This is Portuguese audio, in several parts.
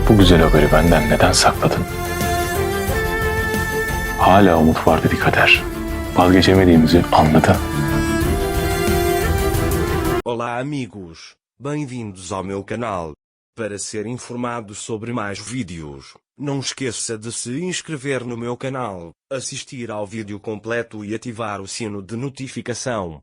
Bu güzel haberi benden neden sakladın? Hala umut var dedi Kader. Vazgeçemediğimizi anladı. Olá amigos, bem-vindos ao meu canal. Para ser informado sobre mais vídeos, não esqueça de se inscrever no meu canal, assistir ao vídeo completo e ativar o sino de notificação.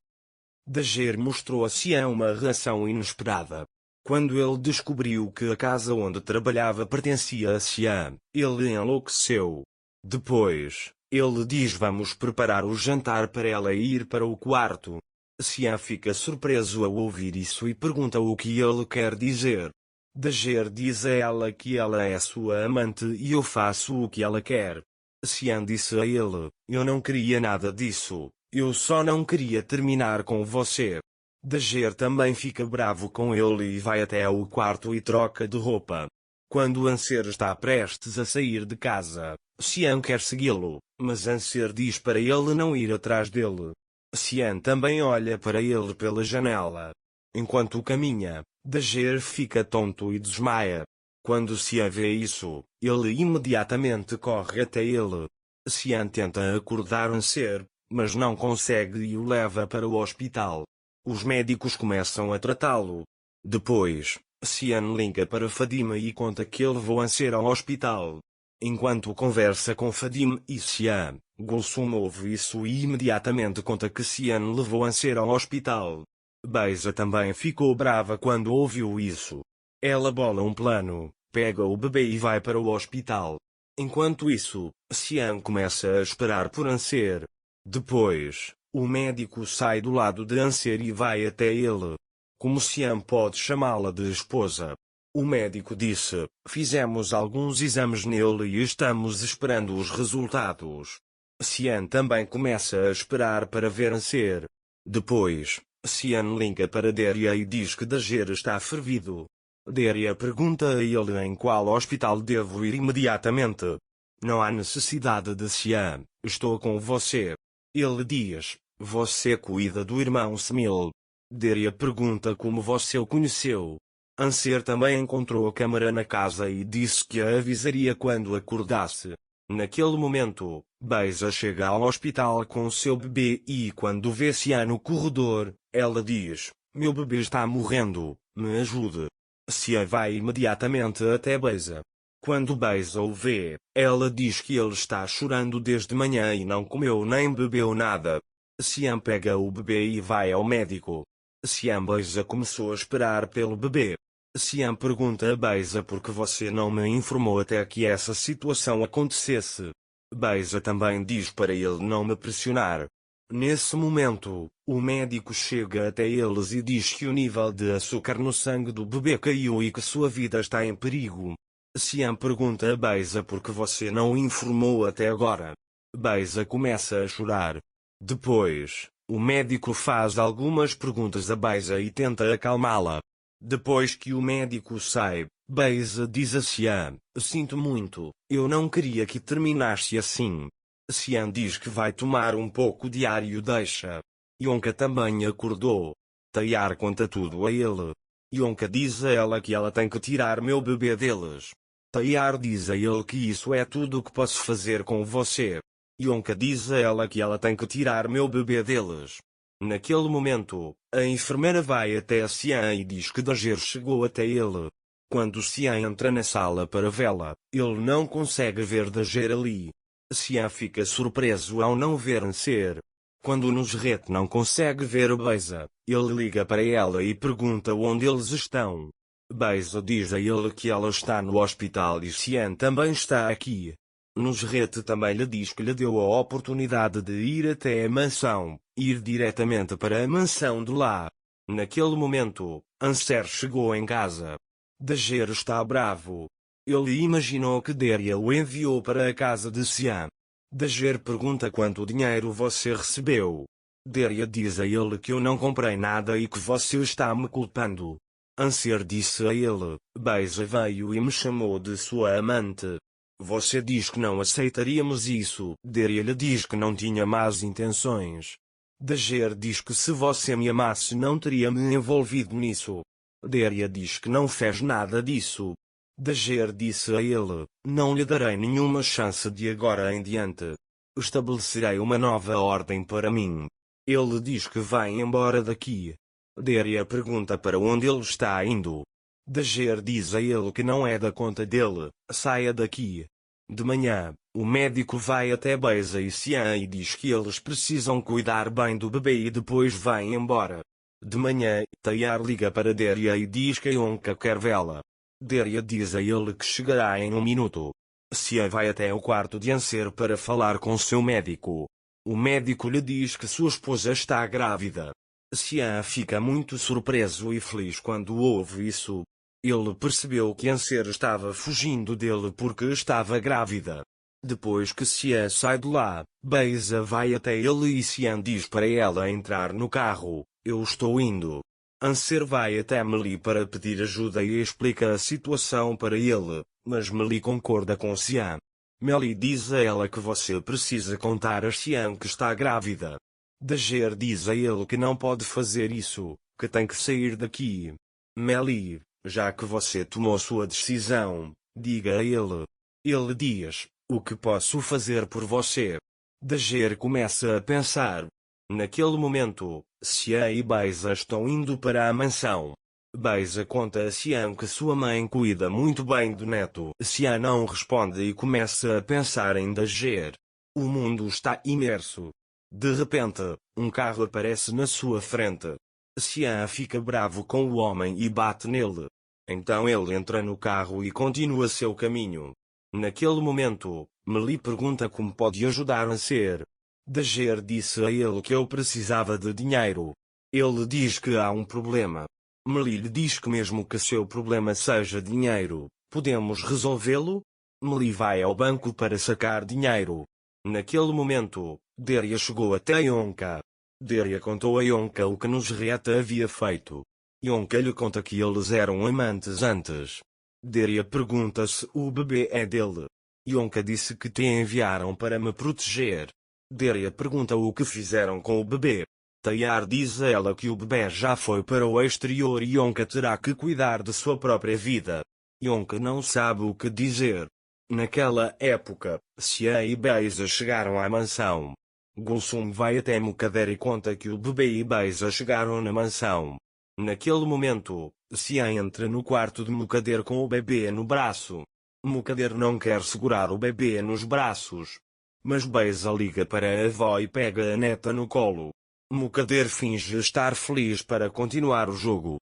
Dager mostrou a Cian uma reação inesperada. Quando ele descobriu que a casa onde trabalhava pertencia a Cian, ele enlouqueceu. Depois, ele diz: vamos preparar o jantar para ela ir para o quarto. Cian fica surpreso ao ouvir isso e pergunta o que ele quer dizer. Dager diz a ela que ela é sua amante e eu faço o que ela quer. Cian disse a ele: eu não queria nada disso, eu só não queria terminar com você. Dager também fica bravo com ele e vai até ao quarto e troca de roupa. Quando Anser está prestes a sair de casa, Cian quer segui-lo, mas Anser diz para ele não ir atrás dele. Cian também olha para ele pela janela. Enquanto caminha, Dager fica tonto e desmaia. Quando Cian vê isso, ele imediatamente corre até ele. Cian tenta acordar Anser, mas não consegue e o leva para o hospital. Os médicos começam a tratá-lo. Depois, Cian liga para Fadime e conta que levou Anser ao hospital. Enquanto conversa com Fadime e Cian, Gulsum ouve isso e imediatamente conta que Cian levou Anser ao hospital. Beiza também ficou brava quando ouviu isso. Ela bola um plano, pega o bebê e vai para o hospital. Enquanto isso, Cian começa a esperar por Anser. Depois, o médico sai do lado de Anser e vai até ele. Como Cian pode chamá-la de esposa? O médico disse: fizemos alguns exames nele e estamos esperando os resultados. Cian também começa a esperar para ver Anser. Depois, Cian liga para Deria e diz que Dager está fervido. Deria pergunta a ele em qual hospital devo ir imediatamente. Não há necessidade de Cian, estou com você. Ele diz: você cuida do irmão Smil. Deria pergunta como você o conheceu. Anser também encontrou a câmara na casa e disse que a avisaria quando acordasse. Naquele momento, Beiza chega ao hospital com seu bebê e quando vê Cian no corredor, ela diz: meu bebê está morrendo, me ajude. Cian vai imediatamente até Beiza. Quando Beiza o vê, ela diz que ele está chorando desde manhã e não comeu nem bebeu nada. Cian pega o bebê e vai ao médico. Cian Beiza começou a esperar pelo bebê. Cian pergunta a Beiza por que você não me informou até que essa situação acontecesse. Beiza também diz para ele não me pressionar. Nesse momento, o médico chega até eles e diz que o nível de açúcar no sangue do bebê caiu e que sua vida está em perigo. Cian pergunta a Beiza por que você não o informou até agora. Beiza começa a chorar. Depois, o médico faz algumas perguntas a Beiza e tenta acalmá-la. Depois que o médico sai, Beiza diz a Cian: sinto muito, eu não queria que terminasse assim. Cian diz que vai tomar um pouco de ar e o deixa. Yonka também acordou. Tayar conta tudo a ele. Yonka diz a ela que ela tem que tirar meu bebê deles. Tayar diz a ele que isso é tudo o que posso fazer com você. Yonka diz a ela que ela tem que tirar meu bebê deles. Naquele momento, a enfermeira vai até a Cian e diz que Dager chegou até ele. Quando Cian entra na sala para vê-la, ele não consegue ver Dager ali. Cian fica surpreso ao não ver Anser. Quando Nusret não consegue ver Beiza, ele liga para ela e pergunta onde eles estão. Beiza diz a ele que ela está no hospital e Cian também está aqui. Nusret também lhe diz que lhe deu a oportunidade de ir até a mansão, ir diretamente para a mansão de lá. Naquele momento, Anser chegou em casa. Dager está bravo. Ele imaginou que Deria o enviou para a casa de Cian. Dager pergunta quanto dinheiro você recebeu. Deria diz a ele que eu não comprei nada e que você está me culpando. Anser disse a ele: Beiza veio e me chamou de sua amante. Você diz que não aceitaríamos isso. Deria lhe diz que não tinha más intenções. Dager diz que se você me amasse não teria me envolvido nisso. Deria diz que não fez nada disso. Dager disse a ele: não lhe darei nenhuma chance de agora em diante. Estabelecerei uma nova ordem para mim. Ele diz que vai embora daqui. Daria pergunta para onde ele está indo. Dager diz a ele que não é da conta dele, saia daqui. De manhã, o médico vai até Beisa e Xian e diz que eles precisam cuidar bem do bebê e depois vai embora. De manhã, Tayar liga para Daria e diz que Yonka quer vê-la. Daria diz a ele que chegará em um minuto. Xian vai até o quarto de Anser para falar com seu médico. O médico lhe diz que sua esposa está grávida. Xian fica muito surpreso e feliz quando ouve isso. Ele percebeu que Anser estava fugindo dele porque estava grávida. Depois que Xian sai de lá, Beisa vai até ele e Xian diz para ela entrar no carro. Eu estou indo. Anser vai até Meli para pedir ajuda e explica a situação para ele, mas Meli concorda com Xian. Meli diz a ela que você precisa contar a Xian que está grávida. Dager diz a ele que não pode fazer isso, que tem que sair daqui. Meli, já que você tomou sua decisão, diga a ele. Ele diz: o que posso fazer por você? Dager começa a pensar. Naquele momento, Xian e Beisa estão indo para a mansão. Beisa conta a Xian que sua mãe cuida muito bem do neto. Xian não responde e começa a pensar em Dager. O mundo está imerso. De repente, um carro aparece na sua frente. Xian fica bravo com o homem e bate nele. Então ele entra no carro e continua seu caminho. Naquele momento, Meli pergunta como pode ajudar a ser. Dager disse a ele que eu precisava de dinheiro. Ele diz que há um problema. Meli lhe diz que mesmo que seu problema seja dinheiro, podemos resolvê-lo? Meli vai ao banco para sacar dinheiro. Naquele momento, Daria chegou até Yonka. Daria contou a Yonka o que Nusreta havia feito. Yonka lhe conta que eles eram amantes antes. Daria pergunta se o bebê é dele. Yonka disse que te enviaram para me proteger. Daria pergunta o que fizeram com o bebê. Tayar diz a ela que o bebê já foi para o exterior e Yonka terá que cuidar de sua própria vida. Yonka não sabe o que dizer. Naquela época, Xian e Beisa chegaram à mansão. Gulsum vai até Mukader e conta que o bebê e Beisa chegaram na mansão. Naquele momento, Xian entra no quarto de Mukader com o bebê no braço. Mukader não quer segurar o bebê nos braços. Mas Beisa liga para a avó e pega a neta no colo. Mukader finge estar feliz para continuar o jogo.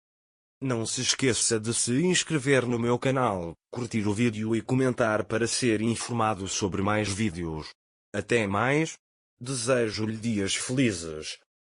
Não se esqueça de se inscrever no meu canal, curtir o vídeo e comentar para ser informado sobre mais vídeos. Até mais. Desejo-lhe dias felizes.